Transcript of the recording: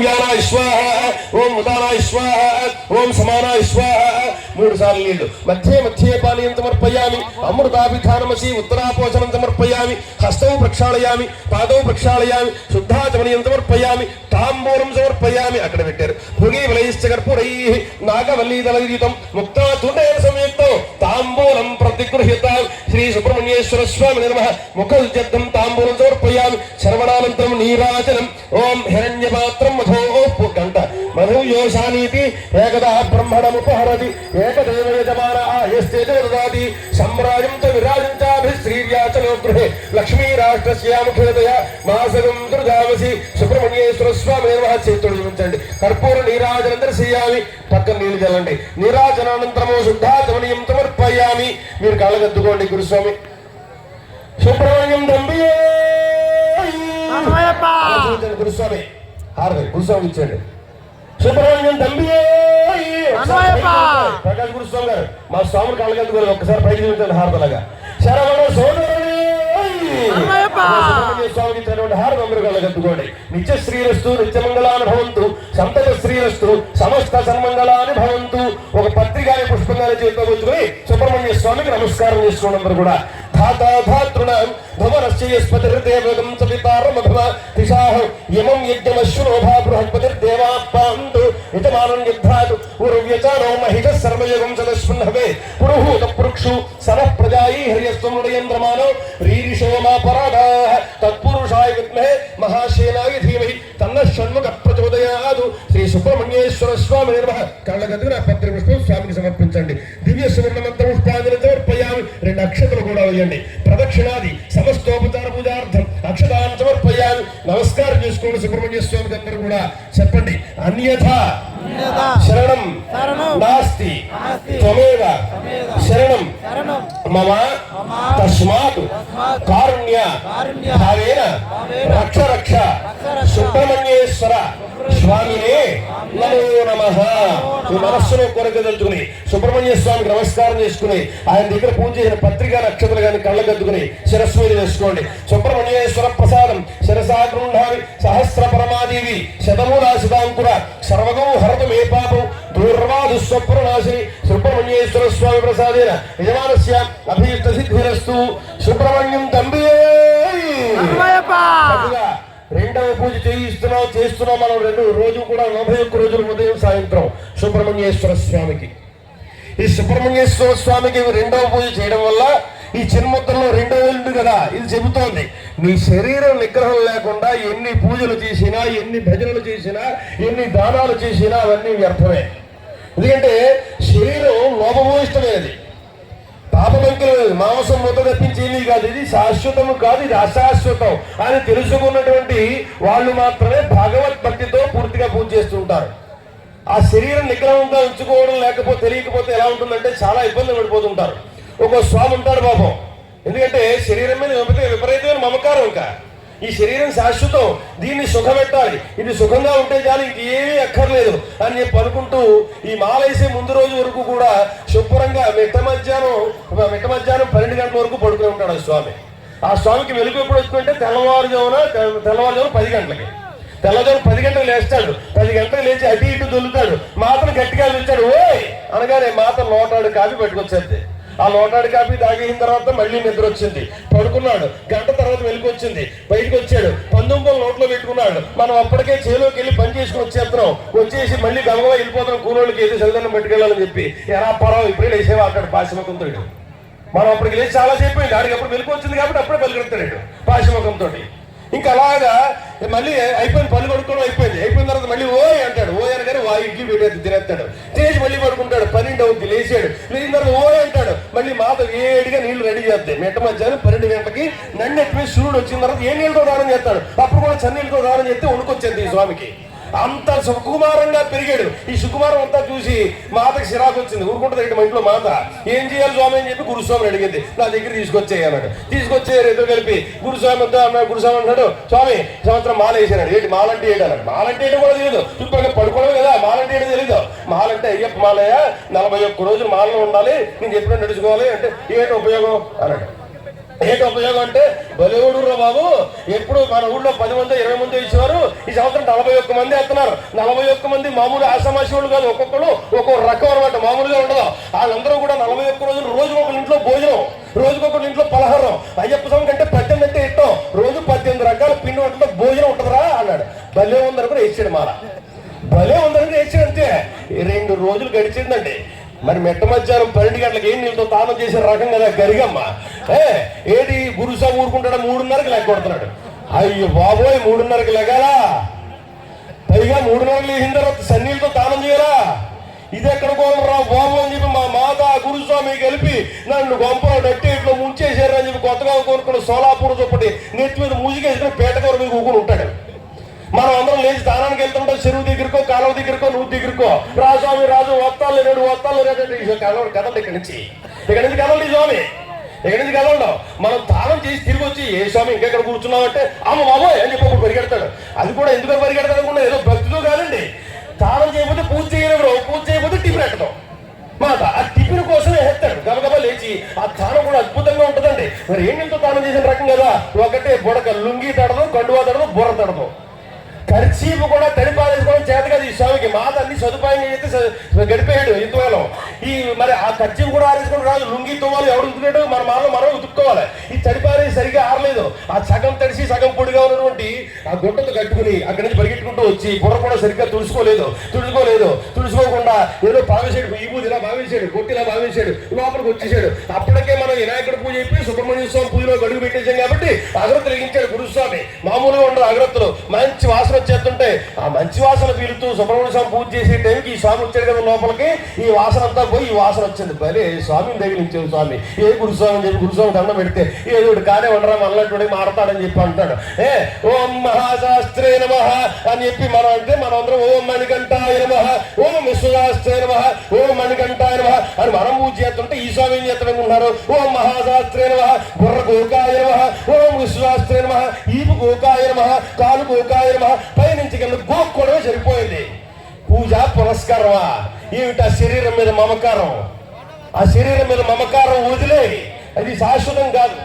వ్యానాయ స్వాహ, ఓం ఉదానాయ స్వాహ, ఓం సమానాయ స్వాహ. 3 సార్లు నీళ్లు. మధ్యే మధ్యే పానీయం సమర్పయామి. అమృతాభిధానమసి ఉత్తరాపోషణం సమర్పయామి. హస్తౌ ప్రక్షాళయామి, పాదౌ ప్రక్షాళయామి, శుద్ధాచమనీయం సమర్పయామి, తాంబూలం సమర్పయామి. అక్కడ పెట్టారు. భృగి వలయిశ్చ కర్పూరై నాగవల్లీదళయుతం ముక్తా తుండేన సంయుక్తం తాంబూలం ప్రతిగృహ్యత. శ్రీ సుబ్రహ్మణ్యేశ్వర స్వామి నమః. ముఖోజ్జద్దం తాంబూలం సమర్పయామి. శ్రవణానంతరం నీరాజనం. ఓం హిరణ్యపాత్రం మధో గంట మధుయోషానీతి ఏకదా బ్రహ్మణముపహరతి ఏకదేవ యజమాన ఆయస్తేజ దదాతి సమ్రాజం త విరాజించాభిశ్రీర్యాచలో గృహే లక్ష్మీరాష్ట్రస్యాముఖేతయ మాసగం దుర్గావసి. సుబ్రహ్మణ్యేశ్వర స్వామి నమః. చేతుడు చూపించండి. కర్పూర నీరాజనం దర్శయామి. పక్కన నీళ్లు చల్లండి. నీరాజనానంతరము శుద్ధాచమనీయం సమర్పయామి. మీరు కళ్ళగద్దుకోండి. గురుస్వామి సుబ్రహ్మణ్యం దంబియే గురుస్వామి హారది గురుస్వామి ఇచ్చండి. సుబ్రహ్మణ్యం దంబియే ప్రకాష్ గురుస్వామి గారు మా స్వామి కళ్ళగద్దుకోవాలి. ఒక్కసారి పైకి చూపించండి హారతలాగా. శరవణ సోదరుని సుబ్రహ్మణ్య స్వామికి ఇచ్చినటువంటి హారతి అందరూ కళ్ళగద్దుకోండి. నిత్య శ్రీరస్తు నిత్యమంగళాన్ని భవంతు సంతత శ్రీరస్తు సమస్త సన్మంగళాన్ని భవంతు. ఒక పత్రికాని పుష్పంగానే చేతితో కూర్చుని సుబ్రహ్మణ్య స్వామికి నమస్కారం చేసుకోండి అందరూ కూడా. ధాతాధాతృణాం ధవనశ్చయస్పతిర్దేవగం సవితారమఘమ తిషాహం యమం యజ్ఞమశ్వనోభా బృహస్పతిర్దేవాపాంతు యజమానం యద్ధాతు ఉర్వ్యచానో మహిష సర్వయుగం సదస్పృహవే పురుహూత పురుక్షు సనః ప్రజాయీ హర్యస్వముడయంద్రమానో రీరిషో మా పరాదాః తత్పురుషాయ విద్మహే మహాశేనాయ ధీమహి తన్నః షణ్ముఖ ప్రచోదయాదు. శ్రీ సుబ్రహ్మణ్యేశ్వర స్వామి నమః. కళ్ళగద్దుకుని ఆ పత్రి పుష్పం స్వామికి సమర్పించండి. దివ్య సువర్ణ మంత్ర పుష్పాంజలి సమర్పయామి. 2 అక్షతలు కూడా వేయండి. ప్రదక్షిణాది సమస్తోపచార పూజార్థం అక్షతాన్ని సమర్పయామి. నమస్కారం చేసుకోండి సుబ్రహ్మణ్య స్వామికి అందరూ కూడా. చెప్పండి. అన్యథా శరణం నాస్తి త్వమేవ శరణం మమ తస్మాత్ కారుణ్య భావేన రక్ష రక్ష సుబ్రహ్మణ్యేశ్వర స్వామినే నమో నమః. మీ మనస్సులో కొరకు తెలుసుకుని సుబ్రహ్మణ్య స్వామికి నమస్కారం చేసుకుని ఆయన దగ్గర పూజ చేసిన పత్రికా నక్షత్రాలు కానీ కళ్ళగద్దుకుని శిరస్సు మీద వేసుకోండి. సుబ్రహ్మణ్యేశ్వర ప్రసాదం శిరసా గృహామి సహస్ర పరమాదేవి శతమూలాశితాంకుర సర్వగం హరతు మే పాపం దూర్వా దుస్వప్రనాశిని. సుబ్రహ్మణ్యేశ్వర స్వామి ప్రసాదేన యజమానస్య అభీష్ట సిద్ధిరస్తు. సుబ్రహ్మణ్యం తంబియే. రెండవ పూజ చేస్తున్నాం మనం. రోజు కూడా 41 రోజులు ఉదయం సాయంత్రం సుబ్రహ్మణ్యేశ్వర స్వామికి. ఈ సుబ్రహ్మణ్యేశ్వర స్వామికి రెండవ పూజ చేయడం వల్ల ఈ చిన్ముద్రలో 2వ ఇల్లు కదా ఇది చెబుతోంది. నీ శరీరం నిగ్రహం లేకుండా ఎన్ని పూజలు చేసినా ఎన్ని భజనలు చేసినా ఎన్ని దానాలు చేసినా అవన్నీ వ్యర్థమే. ఎందుకంటే శరీరం లోపభూయిష్టమైనది, పాపమంకులు మాంసం ముద్ద తప్పించి ఏమీ కాదు. ఇది శాశ్వతము కాదు, ఇది అశాశ్వతం అని తెలుసుకున్నటువంటి వాళ్ళు మాత్రమే భగవద్భక్తితో పూర్తిగా పూజ చేస్తుంటారు. ఆ శరీరం నిగ్రహంగా ఉంచుకోవడం లేకపోతే తెలియకపోతే ఎలా ఉంటుందంటే చాలా ఇబ్బంది పడిపోతుంటారు. ఒక స్వామి ఉంటాడు పాపం. ఎందుకంటే శరీరం మీద విపరీతమైన మమకారం. ఇంకా ఈ శరీరం శాశ్వతం, దీన్ని సుఖపెట్టాలి, ఇది సుఖంగా ఉంటే చాలు, ఇది ఏమీ అక్కర్లేదు అని చెప్పి అనుకుంటూ ఈ మాలేసే ముందు రోజు వరకు కూడా శుభ్రంగా మిట్ట మధ్యాహ్నం 12 గంటల వరకు పడుకుని ఉంటాడు ఆ స్వామి. ఆ స్వామికి వెలుగు ఎప్పుడు వచ్చిందంటే తెల్లవారుజామున 10 గంటలకి. తెల్లవారు 10 గంటలకు లేస్తాడు. 10 గంటలకు లేచి అటు ఇటు దొల్లుతాడు. మాతను గట్టిగా పిలిచాడు. ఓయ్ అనగానే మాత లోటాడు కాఫీ పట్టుకొచ్చేది. ఆ లోటాడు కాఫీ తాగిన తర్వాత మళ్ళీ నిద్ర వచ్చింది, పడుకున్నాడు. గంట తర్వాత వెలుకొచ్చింది, బయటకు వచ్చాడు. 19 నోట్లో పెట్టుకున్నాడు. మనం అప్పటికే చేలోకి వెళ్ళి పని చేసుకుని వచ్చేస్తున్నాం. వచ్చేసి మళ్ళీ గంగగా వెళ్ళిపోతున్నాం. కూలోళ్ళకి ఏదో చదివిన పెట్టుకెళ్ళాలని చెప్పి ఎలా పరావు ఇప్పుడే లేచేవా అక్కడ పాశముఖంతో. మనం అప్పటికి లేచి చాలా చెప్పేది. ఆడికి అప్పుడు వెలుగు వచ్చింది కాబట్టి అప్పుడే పలుకెడతాడు పాశముఖంతో. ఇంకా అలాగా మళ్ళీ అయిపోయింది, పళ్ళు కొడుకోవడం అయిపోయిన తర్వాత మళ్ళీ ఓయ్ అంటాడు. ఓయ్ అనగానే ఇడ్లీ పెట్టేది తినేస్తాడు. తినేసి మళ్ళీ పడుకుంటాడు. 12 అవుద్ది, లేచాడు. లేచిన తర్వాత ఓయ్ అంటాడు. మళ్ళీ మాత వేడిగా నీళ్లు రెడీ చేస్తాయి. మిట్ట మధ్యాహ్నం 12 గంటలకి నన్ను ఎట్టిపోయి సూర్యుడు వచ్చిన తర్వాత ఏ నీళ్ళతో దానం చేస్తాడు. అప్పుడు కూడా చన్నీళ్ళతో దానం చేస్తే వణుకొచ్చేది ఈ స్వామికి. అంత సుకుమారంగా పెరిగాడు. ఈ సుకుమారం అంతా చూసి మాతకి చిరాకు వచ్చింది. ఊరుకుంటుంది మా ఇంట్లో మాత. ఏం చేయాలి స్వామి అని చెప్పి గురుస్వామిని అడిగింది. నా దగ్గర తీసుకొచ్చేయన్నాడు. తీసుకొచ్చేయారు. ఇద్దరు కలిపి గురుస్వామి అంతా అన్నాడు. గురుస్వామి అన్నాడు, స్వామి సంవత్సరం మాల వేసాడు. ఏంటి మాలంటే ఏంటి అన్నాడు. మాలంటే ఏంటో కూడా తెలియదు. ఇప్పుడు పడుకోవడం కదా మాలంటే ఏంటో తెలీదు. మాలంటే అయ్యప్ప మాలయ్య 41 రోజులు మాలలో ఉండాలి, నేను చెప్పినట్టు నడుచుకోవాలి అంటే ఏంటి ఉపయోగం అన్నాడు. ఏంటి ఉపయోగం అంటే, బలివుడురా బాబు, ఎప్పుడు మన ఊళ్ళో 10 మంది 20 మంది ఇచ్చేవారు, ఈ సంవత్సరం 41 మంది వేస్తున్నారు. 41 మంది మామూలు ఆసామాసి వాళ్ళు కాదు, ఒక్కొక్కరు ఒక్కొక్క రకం అనమాట, మామూలుగా ఉండదు. వాళ్ళందరూ కూడా 41 రోజులు రోజుకొకరి ఇంట్లో భోజనం, రోజుకొకరి ఇంట్లో పలహారం. అయ్యప్ప స్వామి కంటే 18 అంటే ఇష్టం, రోజు 18 రకాల పిండి వంటలో భోజనం ఉంటుందిరా అన్నాడు. భలే ఉందని కూడా వేసాడు, మాల భలే ఉందని వేసాడు. అంతే 2 రోజులు గడిచిందండి. మరి మెట్ట మధ్యాహ్నం 12 గంటలకు ఏం నీళ్ళతో తానం చేసే రకం కదా గరిగమ్మ. ఏది గురుసా ఊరుకుంటాడు, 3:30కి లెక్క కొడుతున్నాడు. అయ్యో బాబోయ్, 3:30కి లెగాలా, పైగా 3:30కి లేచిన తర్వాత సన్నీళ్ళతో తానం చేయరా, ఇది ఎక్కడ కోలరా బాబు అని చెప్పి మా మాత గురుస్వామి కలిపి నన్ను గొంపలో డట్టి ఇట్లా ముంచేసారు అని చెప్పి కొత్తగా కోరుకున్న సోలాపూర్ చొప్పటి నెత్తి మీద మూసికేసుకుని పేటకూర మీద కూకుని ఉంటాడు. మనం అందరం లేచి స్థానానికి వెళ్తుంటాం, చెరువు దగ్గరకో కాలువ దగ్గరకో నువ్వు దగ్గరకో. రాజస్వామి రాజు వస్తాలు లేడు కదండి, ఇక్కడి నుంచి కదండి స్వామి, ఇక్కడి నుంచి కదలడం. మనం తానం చేసి తిరిగి వచ్చి, ఏ స్వామి ఇంకెక్కడ కూర్చున్నావు అంటే, అమ్మ బాబోయ్ అని చెప్పి పరిగెడతాడు. అది కూడా ఎందుకో పరిగెడతాడు అనుకున్నా, ఏదో భక్తితో కాదండి. తానం చేయకపోతే పూజ చేయలేరు, పూజ చేయకపోతే టిఫిన్ ఎట్టడం మాట, ఆ టిఫిన్ కోసమే వేస్తాడు. గబగబా లేచి ఆ తానం కూడా అద్భుతంగా ఉంటుందండి. మరి ఏంటంతో తానం చేసిన రకం కదా, ఒకటే బుడక లుంగి తడదు, కండువా తడదు, బుర్ర తడదు. ఖర్చీపు కూడా తడిపారేసుకోవడం చేత కదా ఈ స్వామికి. మాత అన్ని సదుపాయంగా చేస్తే గడిపేయాడు ఇంతకాలం. ఈ మరి ఆ ఖర్చీపు కూడా ఆరేసుకుని రాదు, లుంగి తువ్వాలి ఎవడు ఉతుకుతాడు, మన మాలో మనం ఉతుక్కోవాలి. ఈ తడిపారేసి సరిగ్గా ఆరలేదు, ఆ సగం తడిసి సగం పొడిగా ఉన్నటువంటి ఆ గుట్టతో కట్టుకుని అక్కడి నుంచి పరిగెట్టుకుంటూ వచ్చి బుర్ర కూడా సరిగ్గా తుడుచుకోకుండా ఏదో భావించాడు, ఈ పూజ ఇలా భావించాడు, కొట్టిలా భావించాడు, లోపలికి వచ్చేసాడు. అప్పటికే మనం వినాయకుడి పూజ అయిపోయి సుబ్రహ్మణ్య స్వామి పూజలో గడుగు పెట్టేశాం కాబట్టి అగరత్తులు ఎగించాడు గురుస్వామి. మామూలుగా ఉండదు అగరత్తులు, మంచి వాసన వచ్చేస్తుంటే ఆ మంచి వాసన పీలుతూ సుబ్రహ్మణ్య స్వామి పూజ చేసే టైంకి ఈ స్వామి వచ్చాడు కదా లోపలికి, ఈ వాసన అంతా పోయి ఈ వాసన వచ్చింది. భలే స్వామిని తగిలించాడు స్వామి. ఏ గురుస్వామి అని చెప్పి గురుస్వామి దండం పెడితే, ఏదో కానే ఉండరా మళ్ళీ మాడతాడని చెప్పి అంటాడు. ఓం మహాశాస్త్రే నమః అని చెప్పి మనం అంటే, మనం అందరం ఓం మణికంఠాయ నమః, ఓం విశ్వశాస్త్రే నమః, ఓం మణికంఠాయ నమః అని మనం పూజ చేస్తుంటే, ఈ స్వామి ఏం చేస్తామనుకుంటున్నారు, ఓం మహాశాస్త్రే నమః, బుర్ర గోకాయ నమః, ఓం విశ్వశాస్త్రే నమః, ఈపు గోకాయ నమః, కాలు గోకాయ నమః, పైనుంచి కింద గోక్కోవడమే సరిపోయింది. పూజ పురస్కారమా ఏమిటి? ఆ శరీరం మీద మమకారం, ఆ శరీరం మీద మమకారం వదిలే, అది శాశ్వతం కాదు.